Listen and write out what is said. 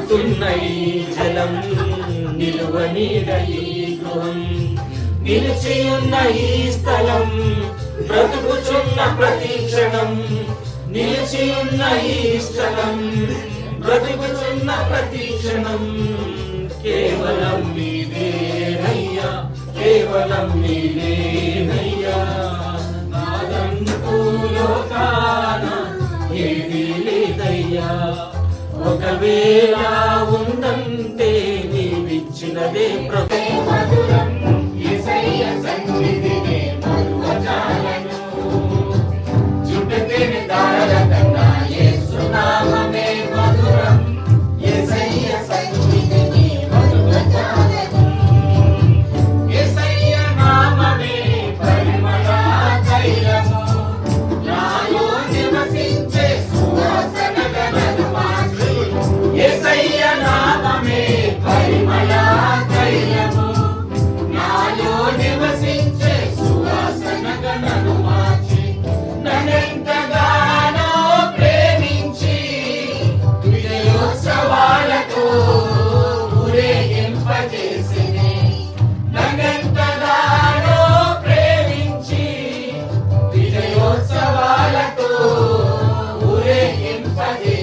పారుతున్న ఈ జలం, నిలువ నీడ ఈ గృహం, నిలిచియున్న ఈ స్థలం, బ్రతుకుచున్న ప్రతి క్షణం, నిలిచియున్న ఈ స్థలం, బ్రతుకుచున్న ప్రతి క్షణం, కేవలం నీవేనయ్యా, కేవలం నీవేనయ్యా. నాదంటూ లోకాన ఏదీ లేదయ్యా, ఒకవేళ ఉందంటే నీవిచ్చినదే ప్రభు. మధురం యేసయ్య సన్నిధిని మరువజాలను, చుట్టతేని దారల కన్నా యేసు నామమే మధురం. యేసయ్య సన్నిధిని మరువజాలను, యేసయ్య నామమే పరిమళ తైలము, నాలో నివసించే సువాసన గలదు మాకు. యేసయ్య నామమే పరిమళ తైలము, నాలో నివసించే సువాసన గలదు మాకు. నన్నెంతగానో ప్రేమించి విజయోత్సవాలతో ఊరేగింపజేసినే, నన్నెంతగానో ప్రేమించి విజయోత్సవాలతో ఊరేగింపజేసినే.